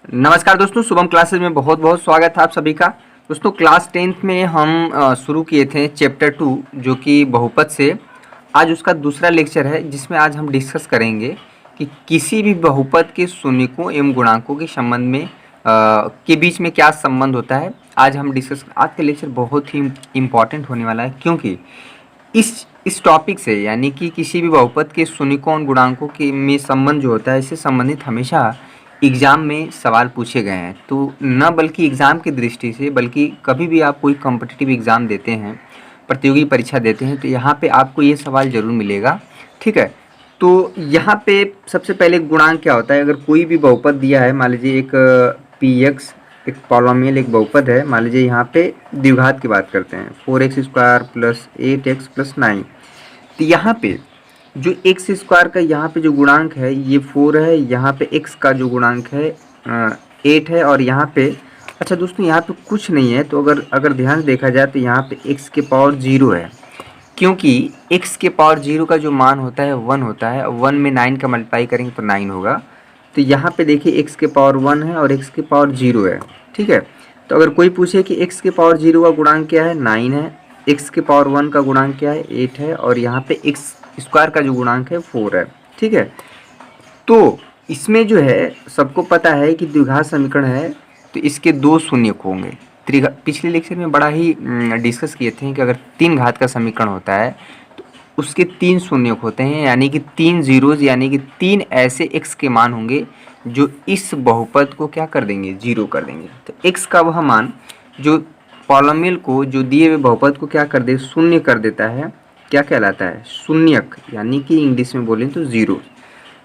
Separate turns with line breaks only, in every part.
नमस्कार दोस्तों, शुभम क्लासेस में बहुत बहुत स्वागत है आप सभी का। दोस्तों क्लास 10th में हम शुरू किए थे चैप्टर 2 जो कि बहुपद से। आज उसका दूसरा लेक्चर है जिसमें आज हम डिस्कस करेंगे कि किसी भी बहुपद के शून्यकों एवं गुणांकों के संबंध में के बीच में क्या संबंध होता है। आज हम डिस्कस आज का लेक्चर बहुत ही इम्पॉर्टेंट होने वाला है, क्योंकि इस टॉपिक से यानी कि किसी भी बहुपद के शून्यकों और गुणांकों के में संबंध जो होता है, इससे संबंधित हमेशा एग्ज़ाम में सवाल पूछे गए हैं। तो न बल्कि एग्ज़ाम की दृष्टि से, बल्कि कभी भी आप कोई कॉम्पिटिटिव एग्ज़ाम देते हैं, प्रतियोगी परीक्षा देते हैं, तो यहाँ पे आपको ये सवाल ज़रूर मिलेगा। ठीक है, तो यहाँ पे सबसे पहले गुणांक क्या होता है। अगर कोई भी बहुपद दिया है, मान लीजिए एक पी एक्स एक पॉलिनोमियल एक बहुपद है, मान लीजिए यहाँ पे द्विघात की बात करते हैं 4x² + 8x + 9। तो यहाँ पे जो एक्स स्क्वायर का यहाँ पे जो गुणांक है ये 4 है, यहाँ पे एक्स का जो गुणांक है 8 है, और यहाँ पे अच्छा दोस्तों यहाँ पे कुछ नहीं है। तो अगर ध्यान से देखा जाए तो यहाँ पे एक्स के पावर 0 है, क्योंकि एक्स के पावर 0 का जो मान होता है 1 होता है। 1 में 9 का मल्टीप्लाई करेंगे तो 9 होगा। तो यहाँ पे देखिए एक्स के पावर 1 है और एक्स के पावर 0 है। ठीक है, तो अगर कोई पूछे कि एक्स के पावर 0 का गुणांक क्या है, 9 है, एक्स के पावर 1 का गुणांक क्या है, 8 है, और यहाँ पे एक्स स्क्वायर का जो गुणांक है 4 है। ठीक है, तो इसमें जो है सबको पता है कि द्विघात समीकरण है तो इसके दो शून्यक होंगे। पिछले लेक्चर में बड़ा ही डिस्कस किए थे कि अगर 3 घात का समीकरण होता है तो उसके 3 शून्यक होते हैं, यानी कि 3 जीरोज, यानी कि 3 ऐसे एक्स के मान होंगे जो इस बहुपद को क्या कर देंगे, 0 कर देंगे। तो एक्स का वह मान जो पॉलिनोमियल को, जो दिए हुए बहुपद को क्या कर दे, शून्य कर देता है, क्या कहलाता है, शून्यक, यानी कि इंग्लिश में बोलें तो 0।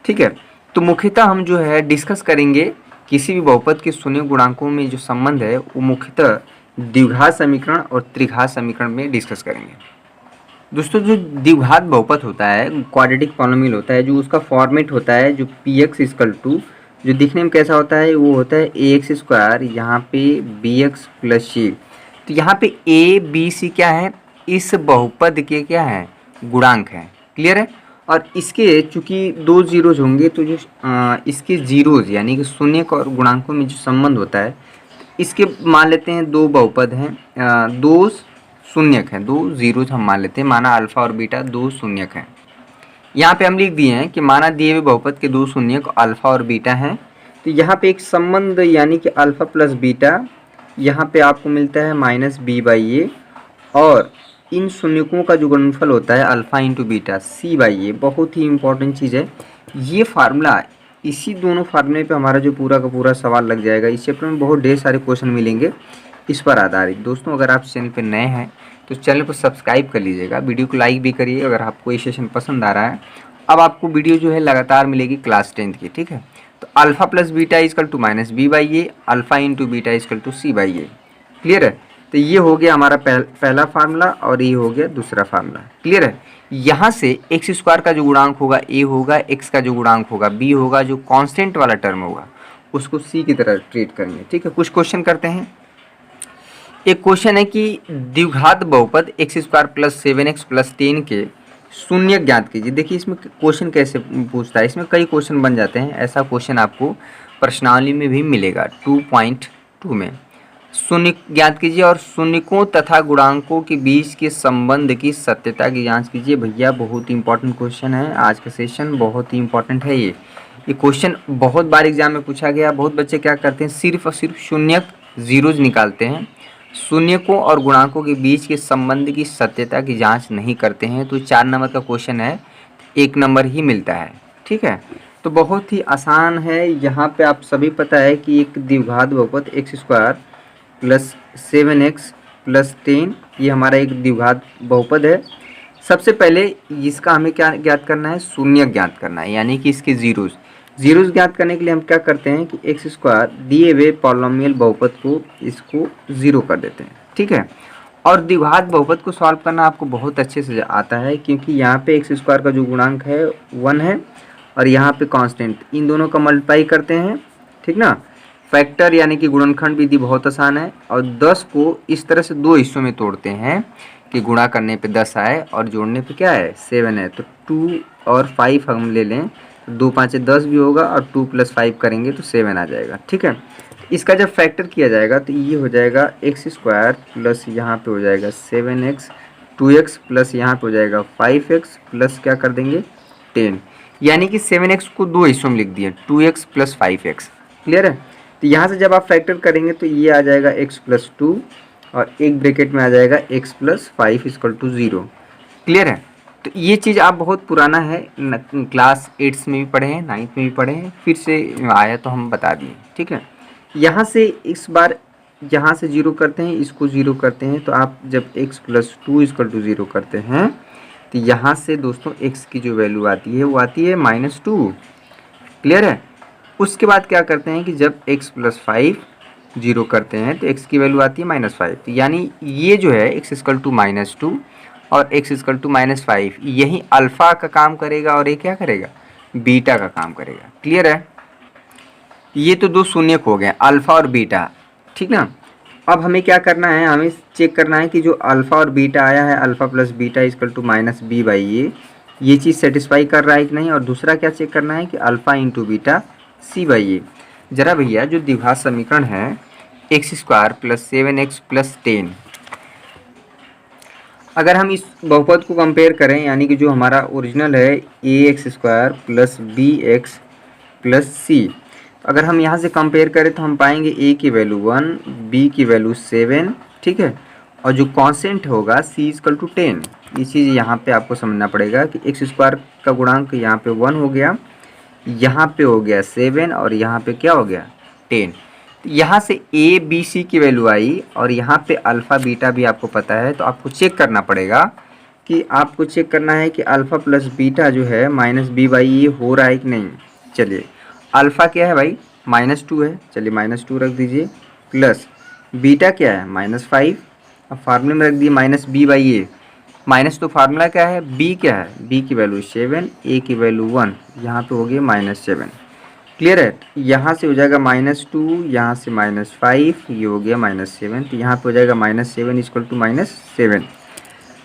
ठीक है, तो मुख्यतः हम जो है डिस्कस करेंगे किसी भी बहुपद के शून्य गुणांकों में जो संबंध है वो मुख्यतः द्विघात समीकरण और त्रिघात समीकरण में डिस्कस करेंगे। दोस्तों जो द्विघात बहुपद होता है, क्वाड्रेटिक पॉलिनोमियल होता है, जो उसका फॉर्मेट होता है जो पी एक्स इक्वल टू, जो दिखने में कैसा होता है, वो होता है ए एक्स स्क्वायर, यहाँ पे बी एक्स प्लस सी। तो यहाँ पे ए बी सी क्या है, इस बहुपद के क्या है, गुणांक है। क्लियर है, और इसके चूंकि दो जीरोज होंगे तो जो इसके जीरोज यानी कि शून्य और गुणांकों में जो संबंध होता है, इसके मान लेते हैं दो बहुपद हैं, दो शून्यक हैं, दो जीरोज हम मान लेते हैं, माना अल्फा और बीटा दो शून्यक हैं। यहाँ पे हम लिख दिए हैं कि माना दिए हुए बहुपद के दो शून्यक अल्फा और बीटा हैं। तो यहाँ पे एक संबंध यानी कि अल्फा प्लस बीटा, यहाँ पे आपको मिलता है -b/a, और इन शून्यकों का जो गुणनफल होता है अल्फा इंटू बीटा c/a। बहुत ही इंपॉर्टेंट चीज़ है ये फार्मूला। इसी दोनों फार्मूले पे हमारा जो पूरा का पूरा सवाल लग जाएगा। इस चैप्टर में बहुत ढेर सारे क्वेश्चन मिलेंगे इस पर आधारित। दोस्तों अगर आप चैनल पे नए हैं तो चैनल को सब्सक्राइब कर लीजिएगा, वीडियो को लाइक भी करिए अगर आपको ये सेशन पसंद आ रहा है। अब आपको वीडियो जो है लगातार मिलेगी क्लास 10th की। ठीक है, तो alpha plus beta equal to -b/a, alpha into beta equal to c/a। Clear है, तो ये हो गया हमारा पहला फार्मूला और ये हो गया दूसरा फार्मूला। क्लियर है, यहाँ से एक्स स्क्वायर का जो गुणांक होगा ए होगा, एक्स का जो गुणांक होगा बी होगा, जो कांस्टेंट वाला टर्म होगा उसको सी की तरह ट्रीट करेंगे। ठीक है, कुछ क्वेश्चन करते हैं। एक क्वेश्चन है कि द्विघात बहुपद x² + 7x + 10 के शून्य ज्ञात कीजिए। देखिए इसमें क्वेश्चन कैसे पूछता है, इसमें कई क्वेश्चन बन जाते हैं। ऐसा क्वेश्चन आपको प्रश्नावली में भी मिलेगा 2.2 में। शून्य ज्ञात कीजिए और शून्यकों तथा गुणांकों के बीच के संबंध की सत्यता की जांच कीजिए। भैया बहुत ही इंपॉर्टेंट क्वेश्चन है, आज का सेशन बहुत ही इंपॉर्टेंट है। ये क्वेश्चन बहुत बार एग्जाम में पूछा गया। बहुत बच्चे क्या करते हैं, सिर्फ और सिर्फ शून्यक जीरोज निकालते हैं, शून्यकों और गुणांकों के बीच के संबंध की सत्यता की जांच नहीं करते हैं। तो 4 नंबर का क्वेश्चन है, 1 नंबर ही मिलता है। ठीक है, तो बहुत ही आसान है। यहाँ पे आप सभी पता है कि एक द्विघात बहुपद x² + 7x + 10 ये हमारा एक द्विघात बहुपद है। सबसे पहले इसका हमें क्या ज्ञात करना है, शून्य ज्ञात करना है, यानी कि इसके जीरोज ज्ञात करने के लिए हम क्या करते हैं कि x² दिए हुए पॉलिनोमियल बहुपद को इसको 0 कर देते हैं। ठीक है, और द्विघात बहुपद को सॉल्व करना आपको बहुत अच्छे से आता है, क्योंकि यहाँ पे x² का जो गुणांक है 1 है और यहाँ पे कांस्टेंट, इन दोनों का मल्टीप्लाई करते हैं। ठीक ना, फैक्टर यानी कि गुणनखंड विधि बहुत आसान है, और 10 को इस तरह से दो हिस्सों में तोड़ते हैं कि गुणा करने पे 10 आए और जोड़ने पे क्या है 7 है। तो 2 और 5 हम ले लें 2 5 10 भी होगा और 2 + 5 करेंगे तो 7 आ जाएगा। ठीक है, इसका जब फैक्टर किया जाएगा तो ये हो जाएगा x² प्लस यहाँ पे हो जाएगा 7x 2x प्लस यहाँ पे हो जाएगा 5x प्लस क्या कर देंगे 10, यानी कि 7x को दो हिस्सों में लिख दिए 2x प्लस 5x। क्लियर है, तो यहाँ से जब आप फैक्टर करेंगे तो ये आ जाएगा x + 2 और एक ब्रैकेट में आ जाएगा x + 5 = 0। क्लियर है, तो ये चीज़ आप बहुत पुराना है, क्लास 8 में भी पढ़े हैं, 9th में भी पढ़े हैं, फिर से आया तो हम बता दिए। ठीक है, यहाँ से इस बार यहाँ से 0 करते हैं, इसको 0 करते हैं, तो आप जब x + 2 = 0 करते हैं तो यहाँ से दोस्तों x की जो वैल्यू आती है वो आती है -2। क्लियर है, उसके बाद क्या करते हैं कि जब x + 5 0 करते हैं तो x की वैल्यू आती है -5, तो यानी ये जो है x = -2 और x = -5 यही अल्फ़ा का काम करेगा और ये क्या करेगा बीटा का काम करेगा। क्लियर है, ये तो दो शून्यक हो गए अल्फ़ा और बीटा। ठीक ना, अब हमें क्या करना है, हमें चेक करना है कि जो अल्फ़ा और बीटा आया है अल्फ़ा + बीटा = -b/a, ये चीज़ सेटिस्फाई कर रहा है कि नहीं, और दूसरा क्या चेक करना है कि अल्फ़ा × बीटा c/a। जरा भैया जो द्विघात समीकरण है x² + 7x + 10, अगर हम इस बहुपद को कंपेयर करें यानी कि जो हमारा ओरिजिनल है ax² + bx + c, अगर हम यहाँ से कंपेयर करें तो हम पाएंगे a की वैल्यू 1, b की वैल्यू 7। ठीक है, और जो कांस्टेंट होगा c = 10। ये चीज़ यहाँ पे आपको समझना पड़ेगा कि x² का गुणांक यहाँ पे 1 हो गया, यहाँ पे हो गया 7 और यहाँ पे क्या हो गया 10। यहाँ से a b c की वैल्यू आई और यहाँ पे अल्फ़ा बीटा भी आपको पता है, तो आपको चेक करना पड़ेगा कि आपको चेक करना है कि अल्फ़ा + बीटा जो है -b/a हो रहा है कि नहीं। चलिए, अल्फ़ा क्या है भाई -2 है, चलिए -2 रख दीजिए, प्लस बीटा क्या है -5, अब फार्मूले में रख दिए -b/a, माइनस तो फार्मूला क्या है b क्या है, b की वैल्यू 7, a की वैल्यू 1, यहाँ पे हो गया -7। क्लियर है, यहाँ से हो जाएगा -2, यहाँ से -5, ये हो गया -7, तो यहाँ पे हो जाएगा -7 = -7,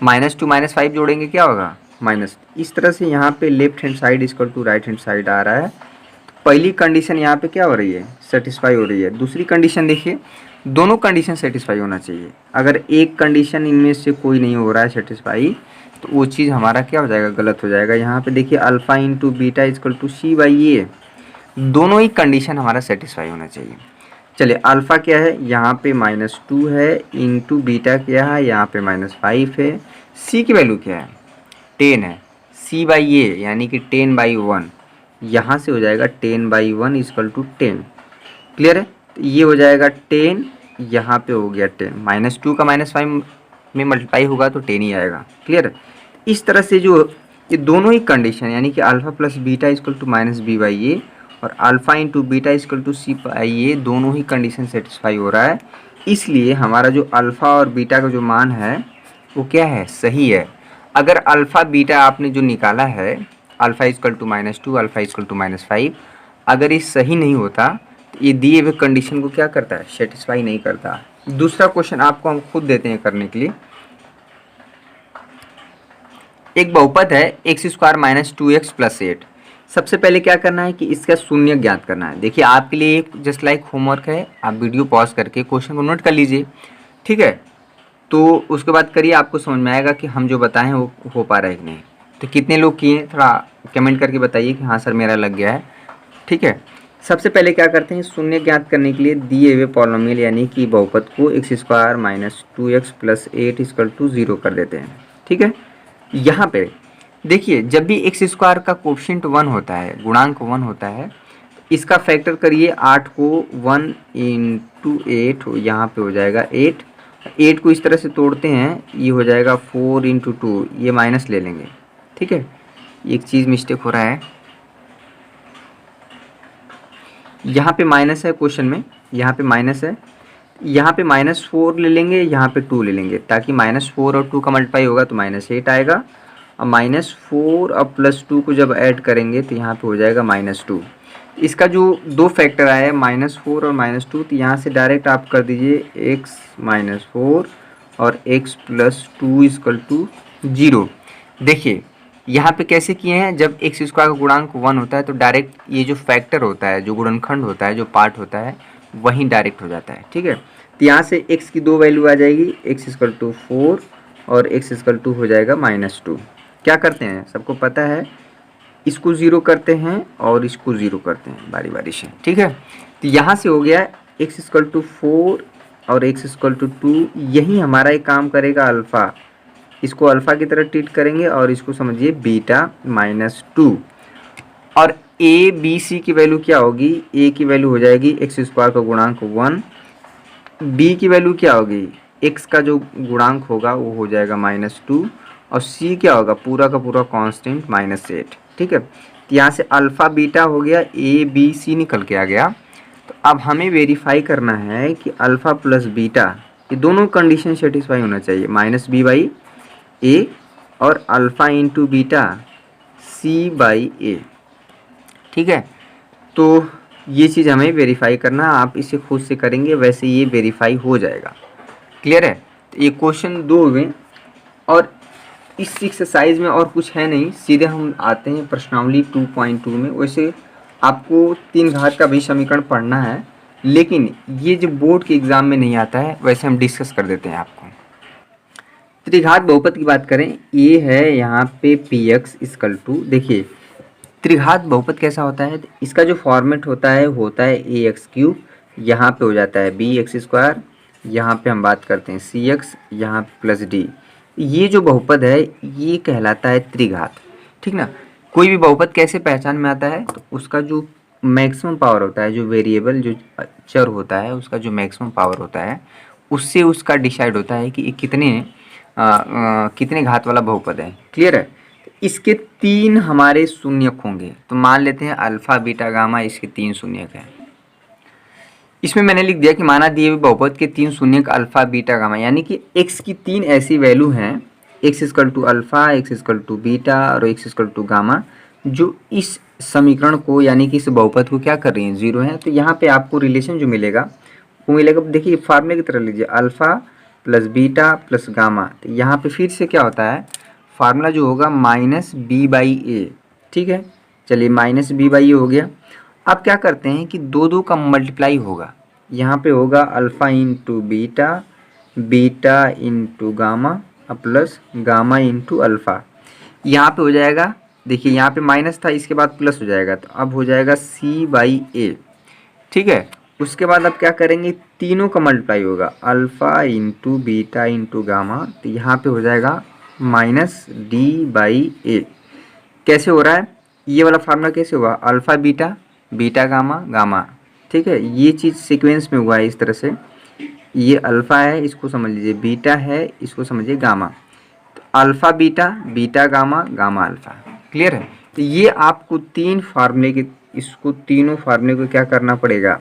-2 -5 जोड़ेंगे क्या होगा माइनस। इस तरह से यहाँ पे left hand side = right hand side आ रहा है। पहली कंडीशन यहाँ पे क्या हो रही है सेटिस्फाई हो रही है, दूसरी कंडीशन देखिए दोनों कंडीशन सेटिस्फाई होना चाहिए। अगर एक कंडीशन इनमें से कोई नहीं हो रहा है सेटिस्फाई तो वो चीज़ हमारा क्या हो जाएगा गलत हो जाएगा। यहाँ पे देखिए अल्फ़ा × बीटा = c/a, दोनों ही कंडीशन हमारा सेटिस्फाई होना चाहिए। चलिए, अल्फ़ा क्या है यहाँ पे -2 है, इंटू बीटा क्या है यहाँ पे -5 है, c की वैल्यू क्या है 10 है, c/a यानी कि 10/1, यहाँ से हो जाएगा 10/1 = 10। क्लियर है, तो ये हो जाएगा 10, यहाँ पे हो गया 10, -2 का -5 में मल्टीप्लाई होगा तो 10 ही आएगा। क्लियर है, इस तरह से जो ये दोनों ही कंडीशन यानी कि अल्फ़ा + बीटा = -b/a और अल्फ़ा × बीटा = c/a दोनों ही कंडीशन सेटिस्फाई हो रहा है, इसलिए हमारा जो अल्फ़ा और बीटा का जो मान है वो क्या है सही है। अगर अल्फ़ा बीटा आपने जो निकाला है अल्फ़ा = -2 अल्फ़ा = -5, अगर ये सही नहीं होता तो ये दिए हुए कंडीशन को क्या करता है सेटिस्फाई नहीं करता। दूसरा क्वेश्चन आपको हम खुद देते हैं करने के लिए। एक बहुपद है x² - 2x + 8। सबसे पहले क्या करना है कि इसका शून्य ज्ञात करना है। देखिए आपके लिए एक जस्ट लाइक होमवर्क है, आप वीडियो पॉज करके क्वेश्चन को नोट कर लीजिए। ठीक है, तो उसके बाद करिए, आपको समझ में आएगा कि हम जो बताएं वो हो पा रहा है कि नहीं। तो कितने लोग किए थोड़ा कमेंट करके बताइए कि हाँ सर मेरा लग गया है। ठीक है, सबसे पहले क्या करते हैं शून्य ज्ञात करने के लिए दिए हुए पॉलिनोमियल यानी कि बहुपद को x² - 2x + 8 = 0 कर देते हैं। ठीक है, यहाँ पे देखिए जब भी x² का कोफिशिएंट 1 होता है, गुणांक 1 होता है, इसका फैक्टर करिए 8 को 1 × 8, यहाँ पे हो जाएगा 8, 8 को इस तरह से तोड़ते हैं ये हो जाएगा 4 × 2, ये माइनस ले लेंगे। ठीक है, एक चीज़ मिस्टेक हो रहा है, यहाँ पे माइनस है क्वेश्चन में, यहाँ पे माइनस है, यहाँ पे -4 ले लेंगे, यहाँ पे 2 ले लेंगे, ताकि -4 और 2 का मल्टीप्लाई होगा तो -8 आएगा, और -4 और +2 को जब ऐड करेंगे तो यहाँ पे हो जाएगा -2। इसका जो दो फैक्टर आया है -4 और -2, तो यहाँ से डायरेक्ट आप कर दीजिए x - 4 और x + 2 = 0। देखिए यहाँ पे कैसे किए हैं, जब एक्स स्क्वायर का गुणांक 1 होता है तो डायरेक्ट ये जो फैक्टर होता है, जो गुणनखंड होता है, जो पार्ट होता है, वहीं डायरेक्ट हो जाता है। ठीक है, तो यहाँ से x की 2 वैल्यू आ जाएगी, x इक्वल टू 4 और x इक्वल टू हो जाएगा -2। क्या करते हैं, सबको पता है, इसको 0 करते हैं और इसको 0 करते हैं बारी बारी से। ठीक है, तो यहाँ से हो गया x इक्वल टू 4 और x इक्वल टू 2, यही हमारा एक काम करेगा अल्फ़ा, इसको अल्फ़ा की तरह ट्रीट करेंगे और इसको समझिए बीटा -2। और ए बी सी की वैल्यू क्या होगी, ए की वैल्यू हो जाएगी एक्स स्क्वायर का गुणांक 1, बी की वैल्यू क्या होगी, एक्स का जो गुणांक होगा वो हो जाएगा -2, और सी क्या होगा, पूरा का पूरा कांस्टेंट -8। ठीक है, तो यहाँ से अल्फ़ा बीटा हो गया, ए बी सी निकल के आ गया। तो अब हमें वेरीफाई करना है कि अल्फ़ा प्लस बीटा ये दोनों कंडीशन सेटिस्फाई होना चाहिए, -b/a और अल्फ़ा इंटू बीटा c/a। ठीक है, तो ये चीज़ हमें वेरीफाई करना, आप इसे खुद से करेंगे वैसे ये वेरीफाई हो जाएगा। क्लियर है, तो ये क्वेश्चन 2 हुए और इस एक्सरसाइज में और कुछ है नहीं, सीधे हम आते हैं प्रश्नावली 2.2 में। वैसे आपको 3 घात का भी समीकरण पढ़ना है, लेकिन ये जो बोर्ड के एग्ज़ाम में नहीं आता है, वैसे हम डिस्कस कर देते हैं आपको। त्रिघात बहुपद की बात करें, ये है यहाँ पे px इक्वल टू, देखिए त्रिघात बहुपद कैसा होता है, इसका जो फॉर्मेट होता है ax3, यहाँ पे हो जाता है bx², यहाँ पे हम बात करते हैं cx, यहाँ प्लस d। ये जो बहुपद है ये कहलाता है त्रिघात। ठीक ना, कोई भी बहुपद कैसे पहचान में आता है, तो उसका जो मैक्सिमम पावर होता है, जो वेरिएबल जो चर होता है उसका जो मैक्सिमम पावर होता है, उससे उसका डिसाइड होता है कि ये कितने घात वाला बहुपद है। क्लियर है, इसके 3 हमारे शून्यक होंगे, तो मान लेते हैं अल्फा बीटा गामा, इसके 3 शून्यक हैं। इसमें मैंने लिख दिया कि माना दिए हुए बहुपद के 3 शून्यक अल्फा बीटा गामा, यानी कि x की 3 ऐसी वैल्यू हैं, x equal to alpha, x equal to beta और x इक्वल टू गामा, जो इस समीकरण को यानी कि इस बहुपद को क्या कर रही हैं, 0 है। तो यहाँ पे आपको रिलेशन जो मिलेगा वो मिलेगा, देखिए फार्मूले की तरह लीजिए, alpha plus beta plus gamma. तो यहाँ पे फिर से क्या होता है, फार्मूला जो होगा -b/a। ठीक है, चलिए -b/a हो गया। अब क्या करते हैं कि 2 का मल्टीप्लाई होगा, यहाँ पे होगा alpha into beta, beta into gamma plus gamma into alpha. यहाँ पे हो जाएगा, देखिए यहाँ पे माइनस था, इसके बाद प्लस हो जाएगा, तो अब हो जाएगा c/a। ठीक है, उसके बाद अब क्या करेंगे, तीनों का मल्टीप्लाई होगा, alpha into beta into gamma, तो यहाँ पे हो जाएगा -d/a। कैसे हो रहा है, ये वाला फार्मूला कैसे हुआ, alpha beta, beta gamma, gamma. ठीक है, ये चीज़ सीक्वेंस में हुआ है इस तरह से, ये अल्फ़ा है इसको समझ लीजिए, बीटा है इसको समझिए गामा, तो alpha beta, beta gamma, gamma alpha. Clear है, तो ये आपको 3 फार्मूले के, इसको तीनों फार्मूले को क्या करना पड़ेगा,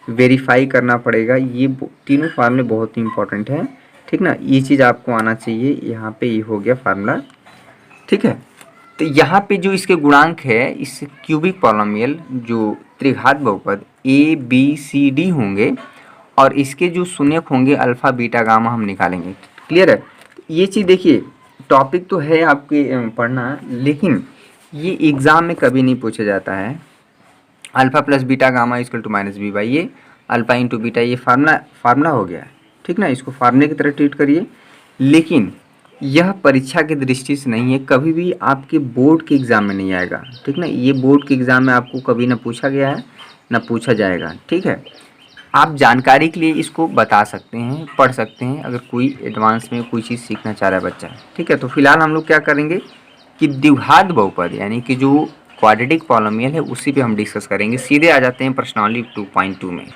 वेरीफाई करना पड़ेगा। ये तीनों फार्मूले बहुत ही इंपॉर्टेंट है। ठीक ना, ये चीज़ आपको आना चाहिए। यहाँ पे ये हो गया फार्मूला। ठीक है, तो यहाँ पे जो इसके गुणांक है, इस क्यूबिक पॉलिनोमियल जो त्रिघात बहुपद ए बी सी डी होंगे और इसके जो शून्यक होंगे अल्फ़ा बीटा गामा हम निकालेंगे। क्लियर है, ये चीज़ देखिए टॉपिक तो है आपके पढ़ना, लेकिन ये एग्ज़ाम में कभी नहीं पूछा जाता है। Alpha plus beta gamma equal to -b/a, alpha into beta, ये फार्मूला हो गया। ठीक ना, इसको फार्मूले की तरह ट्रीट करिए, लेकिन यह परीक्षा की दृष्टि से नहीं है, कभी भी आपके बोर्ड के एग्ज़ाम में नहीं आएगा। ठीक ना, ये बोर्ड के एग्ज़ाम में आपको कभी ना पूछा गया है ना पूछा जाएगा। ठीक है, आप जानकारी के लिए इसको बता सकते हैं, पढ़ सकते हैं, अगर कोई एडवांस में कोई चीज़ सीखना चाह रहा है बच्चा। ठीक है, तो फिलहाल हम लोग क्या करेंगे कि द्विघात बहुपद यानी कि जो क्वाड्रेटिक पॉलिनोमियल है उसी पे हम डिस्कस करेंगे। सीधे आ जाते हैं प्रश्नावली 2.2 में।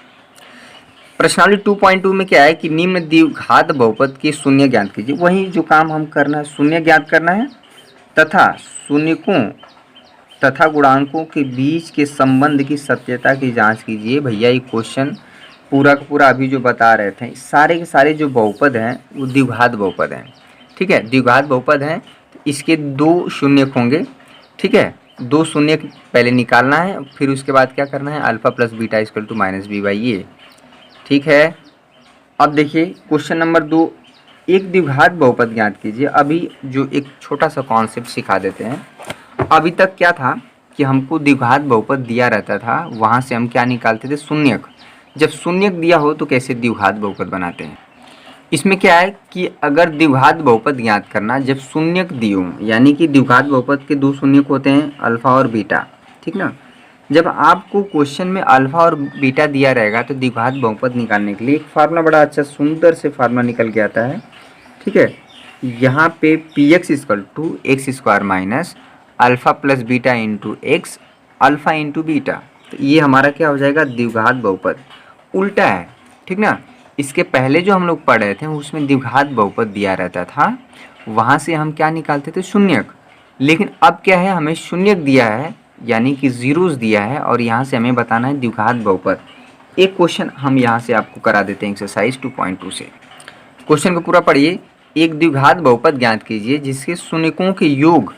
प्रश्नावली 2.2 में क्या है कि निम्न द्विघात बहुपद के शून्य ज्ञात कीजिए। वही जो काम हम करना है, शून्य ज्ञात करना है तथा शून्यकों तथा गुणांकों के बीच के संबंध की सत्यता की जांच कीजिए। भैया ये क्वेश्चन पूरा का पूरा अभी जो बता रहे थे, सारे के सारे जो बहुपद हैं वो द्विघात बहुपद हैं। ठीक है, द्विघात बहुपद हैं, इसके 2 शून्यक होंगे। ठीक है, 2 शून्यक पहले निकालना है, फिर उसके बाद क्या करना है, alpha plus beta equal to -b/a। ठीक है, अब देखिए क्वेश्चन नंबर 2 एक द्विघात बहुपद ज्ञात कीजिए। अभी जो एक छोटा सा कॉन्सेप्ट सिखा देते हैं। अभी तक क्या था कि हमको द्विघात बहुपद दिया रहता था, वहाँ से हम क्या निकालते थे, शून्यक। जब शून्यक दिया हो तो कैसे द्विघात बहुपद बनाते हैं। इसमें क्या है कि अगर द्विघात बहुपद ज्ञात करना, जब शून्यक दियो, यानी कि द्विघात बहुपद के दो शून्यक होते हैं, अल्फा और बीटा, ठीक ना। जब आपको क्वेश्चन में अल्फा और बीटा दिया रहेगा तो द्विघात बहुपद निकालने के लिए एक फार्मूला, बड़ा अच्छा सुंदर से फार्मूला निकल के आता है, ठीक है। यहाँ पे P X equal to X square minus alpha plus beta into X alpha into beta. तो ये हमारा क्या हो जाएगा, द्विघात बहुपद। उल्टा है, ठीक ना। इसके पहले जो हम लोग पढ़ रहे थे उसमें द्विघात बहुपद दिया रहता था, वहाँ से हम क्या निकालते थे, शून्यक। लेकिन अब क्या है, हमें शून्यक दिया है, यानी कि जीरोस दिया है, और यहाँ से हमें बताना है द्विघात बहुपद। एक क्वेश्चन हम यहाँ से आपको करा देते हैं एक्सरसाइज 2.2 से। क्वेश्चन को पूरा पढ़िए। एक द्विघात बहुपद ज्ञात कीजिए जिसके शून्यकों के योग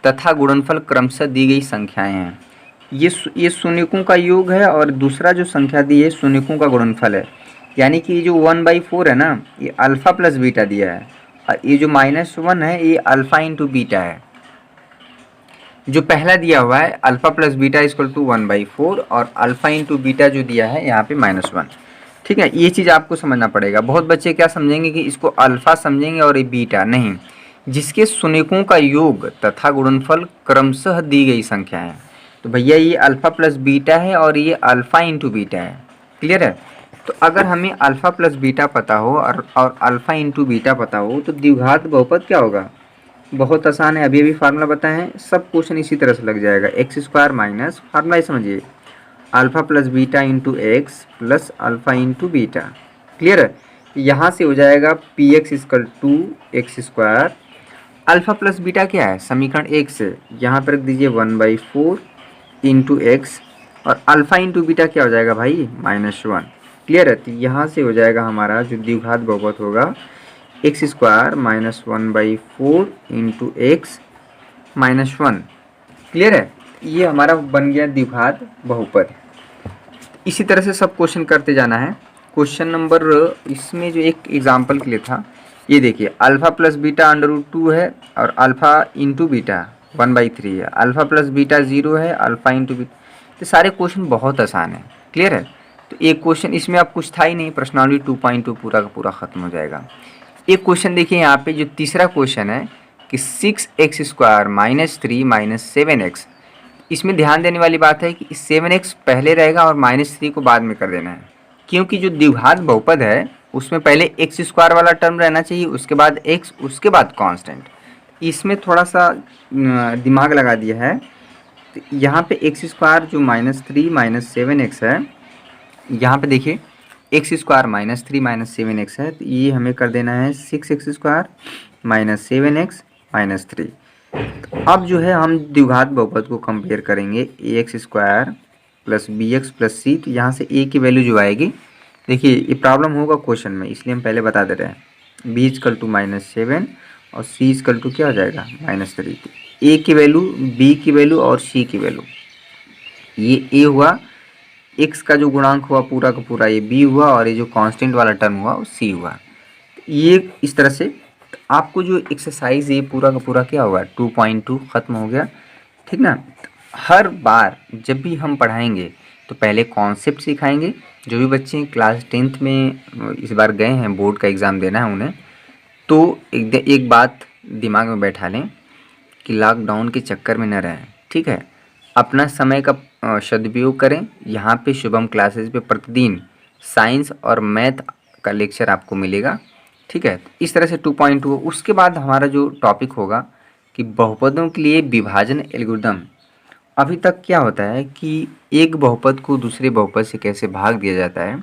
तथा गुणनफल क्रमशः दी गई संख्याएं हैं। ये शून्यकों का योग है और दूसरा जो संख्या दी है शून्यकों का गुणनफल है। यानी कि ये जो 1/4 है ना, ये अल्फा प्लस बीटा दिया है, और ये जो -1 है ये अल्फा इंटू बीटा है। जो पहला दिया हुआ है alpha plus beta equal to 1/4, और अल्फा इंटू बीटा जो दिया है यहाँ पे -1, ठीक है। ये चीज़ आपको समझना पड़ेगा। बहुत बच्चे क्या समझेंगे कि इसको अल्फा समझेंगे और ये बीटा, नहीं। जिसके शून्यकों का योग तथा गुणनफल क्रमशः दी गई संख्या है, तो भैया ये अल्फा प्लस बीटा है और ये अल्फा इंटू बीटा है। क्लियर है। तो अगर हमें अल्फा प्लस बीटा पता हो और अल्फा इंटू बीटा पता हो तो द्विघात बहुपद क्या होगा, बहुत आसान है। अभी अभी फार्मूला बताए हैं, सब क्वेश्चन इसी तरह से लग जाएगा। एक्स स्क्वायर माइनस फार्मूला ही समझिए, alpha plus beta into X plus alpha into beta. Clear है। यहाँ से हो जाएगा P X equal to X square, alpha plus beta क्या है, समीकरण 1 से यहाँ पर रख दीजिए 1/4 इंटू एक्स, और अल्फा इंटू बीटा क्या हो जाएगा भाई, -1। क्लियर है। तो यहाँ से हो जाएगा हमारा जो द्विघात बहुपद होगा x square minus 1/4 into x -1। Clear है। ये हमारा बन गया द्विघात बहुपद। इसी तरह से सब क्वेश्चन करते जाना है। क्वेश्चन नंबर, इसमें जो एक एग्जाम्पल के लिए था, ये देखिए अल्फा प्लस बीटा √2 है और अल्फा इंटू बीटा 1/3 है, अल्फा प्लस बीटा 0 है, अल्फा इंटू बीटा। तो सारे क्वेश्चन बहुत आसान है। क्लियर है। तो एक क्वेश्चन इसमें अब कुछ था ही नहीं, प्रश्नावली 2.2 पूरा का पूरा खत्म हो जाएगा। एक क्वेश्चन देखिए यहाँ पे, जो तीसरा क्वेश्चन है कि 6x स्क्वायर -3 -7x। इसमें ध्यान देने वाली बात है कि 7x पहले रहेगा और -3 को बाद में कर देना है, क्योंकि जो द्विघात बहुपद है उसमें पहले एक्स स्क्वायर वाला टर्म रहना चाहिए, उसके बाद x, उसके बाद कांस्टेंट। इसमें थोड़ा सा दिमाग लगा दिया है। तो यहाँ पे एक्स स्क्वायर जो -3 -7x है, यहाँ पे देखिए एक्स स्क्वायर -3 -7x है, तो ये हमें कर देना है 6x स्क्वायर -7x -3। अब जो है हम द्विघात बहुपद को कंपेयर करेंगे, ax square plus bx plus c। तो यहाँ से a की वैल्यू जो आएगी, देखिए ये प्रॉब्लम होगा क्वेश्चन में, इसलिए हम पहले बता दे रहे हैं। b इक्वल टू -7 और c इक्वल टू क्या हो जाएगा, -3। a की वैल्यू, b की वैल्यू और c की वैल्यू, ये a हुआ, x का जो गुणांक हुआ पूरा का पूरा ये b हुआ, और ये जो कांस्टेंट वाला टर्म हुआ वो c हुआ। ये इस तरह से आपको जो एक्सरसाइज ये पूरा का पूरा क्या होगा, 2.2 खत्म हो गया, ठीक ना। हर बार जब भी हम पढ़ाएंगे तो पहले कॉन्सेप्ट सिखाएंगे। जो भी बच्चे क्लास 10th में इस बार गए हैं, बोर्ड का एग्ज़ाम देना है उन्हें, तो एक बात दिमाग में बैठा लें कि लॉकडाउन के चक्कर में न रहें, ठीक है। अपना समय का सदुपयोग करें। यहाँ पे शुभम क्लासेस पे प्रतिदिन साइंस और मैथ का लेक्चर आपको मिलेगा, ठीक है। इस तरह से 2.2। उसके बाद हमारा जो टॉपिक होगा कि बहुपदों के लिए विभाजन एल्गोरिदम। अभी तक क्या होता है कि एक बहुपद को दूसरे बहुपद से कैसे भाग दिया जाता है,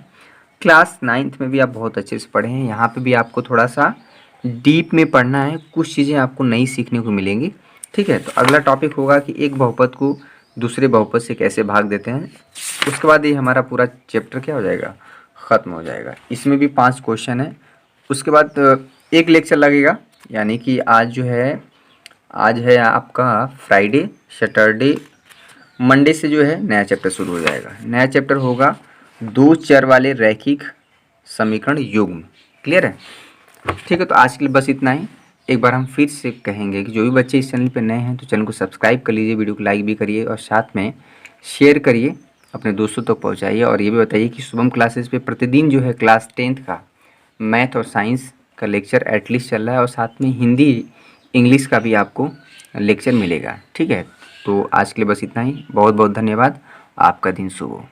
क्लास 9th में भी आप बहुत अच्छे से पढ़े हैं। यहाँ पे भी आपको थोड़ा सा डीप में पढ़ना है, कुछ चीज़ें आपको नई सीखने को मिलेंगी, ठीक है। तो अगला टॉपिक होगा कि एक बहुपद को दूसरे बहुपद से कैसे भाग देते हैं। उसके बाद ये हमारा पूरा चैप्टर क्या हो जाएगा, ख़त्म हो जाएगा। इसमें भी 5 क्वेश्चन है। उसके बाद एक लेक्चर लगेगा, यानी कि आज है आपका फ्राइडे, सैटरडे, मंडे से जो है नया चैप्टर शुरू हो जाएगा। नया चैप्टर होगा 2 चर वाले रैखिक समीकरण युग्म। क्लियर है। ठीक है, तो आज के लिए बस इतना ही। एक बार हम फिर से कहेंगे कि जो भी बच्चे इस चैनल पे नए हैं तो चैनल को सब्सक्राइब कर लीजिए, वीडियो को लाइक भी करिए और साथ में शेयर करिए, अपने दोस्तों तक पहुंचाइए। और ये भी बताइए कि शुभम क्लासेस पे प्रतिदिन जो है क्लास 10th का मैथ और साइंस का लेक्चर एटलीस्ट चल रहा है और साथ में हिंदी इंग्लिश का भी आपको लेक्चर मिलेगा। ठीक है, तो आज के लिए बस इतना ही। बहुत बहुत धन्यवाद। आपका दिन शुभ हो।